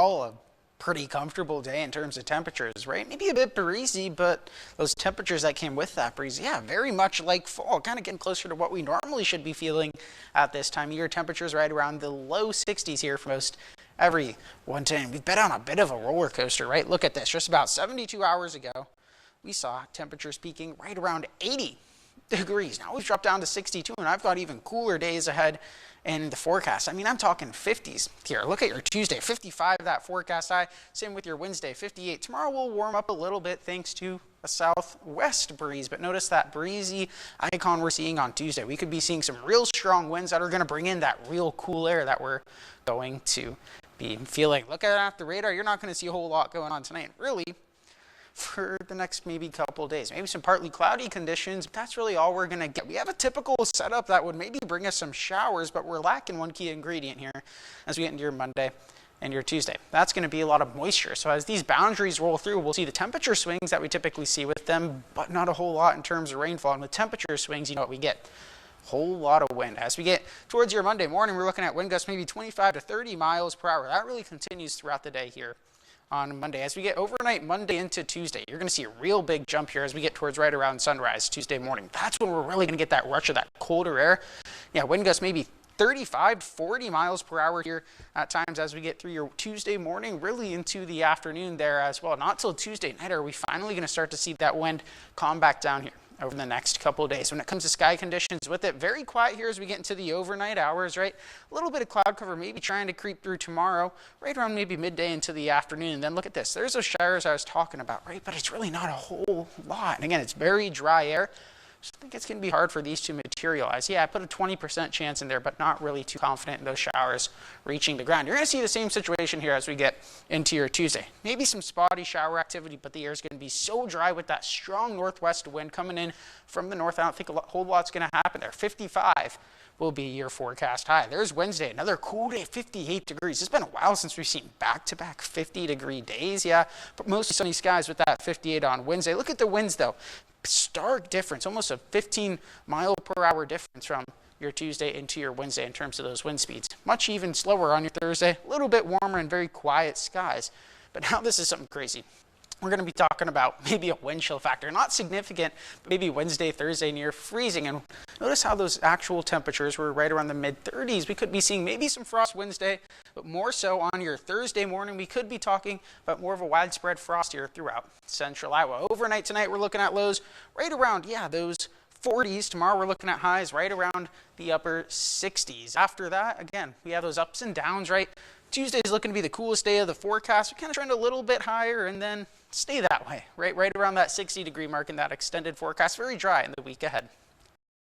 overall a pretty comfortable day in terms of temperatures, right? Maybe a bit breezy, but those temperatures that came with that breeze, yeah, very much like fall, kind of getting closer to what we normally should be feeling at this time of year. Temperatures right around the low 60s here for most everyone today. We've been on a bit of a roller coaster, right? Look at this. Just about 72 hours ago, we saw temperatures peaking right around 80 degrees. Now we've dropped down to 62, and I've got even cooler days ahead in the forecast. I mean, I'm talking 50s here. Look at your Tuesday, 55 that forecast high. Same with your Wednesday, 58. Tomorrow will warm up a little bit thanks to a southwest breeze, but notice that breezy icon we're seeing on Tuesday. We could be seeing some real strong winds that are going to bring in that real cool air that we're going to be feeling. Look at the radar. You're not going to see a whole lot going on tonight, really, for the next maybe couple days. Maybe some partly cloudy conditions, but that's really all we're going to get. We have a typical setup that would maybe bring us some showers, but we're lacking one key ingredient here as we get into your Monday and your Tuesday. That's going to be a lot of moisture. So as these boundaries roll through, we'll see the temperature swings that we typically see with them, but not a whole lot in terms of rainfall. And with temperature swings, you know what we get? Whole lot of wind. As we get towards your Monday morning, we're looking at wind gusts maybe 25 to 30 miles per hour. That really continues throughout the day here on Monday. As we get overnight Monday into Tuesday, you're going to see a real big jump here as we get towards right around sunrise Tuesday morning. That's when we're really going to get that rush of that colder air. Yeah, wind gusts maybe 35 to 40 miles per hour here at times as we get through your Tuesday morning, really into the afternoon there as well. Not till Tuesday night are we finally going to start to see that wind calm back down here over the next couple of days. When it comes to sky conditions with it, very quiet here as we get into the overnight hours, right? A little bit of cloud cover maybe trying to creep through tomorrow, right around maybe midday into the afternoon. And then look at this. There's those showers I was talking about, right? But it's really not a whole lot. And again, it's very dry air. So I think it's going to be hard for these to materialize. Yeah, I put a 20% chance in there, but not really too confident in those showers reaching the ground. You're going to see the same situation here as we get into your Tuesday. Maybe some spotty shower activity, but the air is going to be so dry with that strong northwest wind coming in from the north. I don't think a whole lot's going to happen there. 55 will be your forecast high. There's Wednesday, another cool day, 58 degrees. It's been a while since we've seen back-to-back 50-degree days, yeah, but mostly sunny skies with that 58 on Wednesday. Look at the winds, though. Stark difference, almost a 15-mile-per-hour difference from your Tuesday into your Wednesday in terms of those wind speeds. Much even slower on your Thursday, a little bit warmer and very quiet skies. But now this is something crazy. We're going to be talking about maybe a wind chill factor, not significant, but maybe Wednesday, Thursday near freezing. And notice how those actual temperatures were right around the mid-30s. We could be seeing maybe some frost Wednesday, but more so on your Thursday morning. We could be talking about more of a widespread frost here throughout central Iowa. Overnight tonight, we're looking at lows right around, those 40s. Tomorrow, we're looking at highs right around the upper 60s. After that, again, we have those ups and downs, right? Tuesday is looking to be the coolest day of the forecast. We kind of trend a little bit higher and then stay that way, right around that 60-degree mark in that extended forecast. Very dry in the week ahead.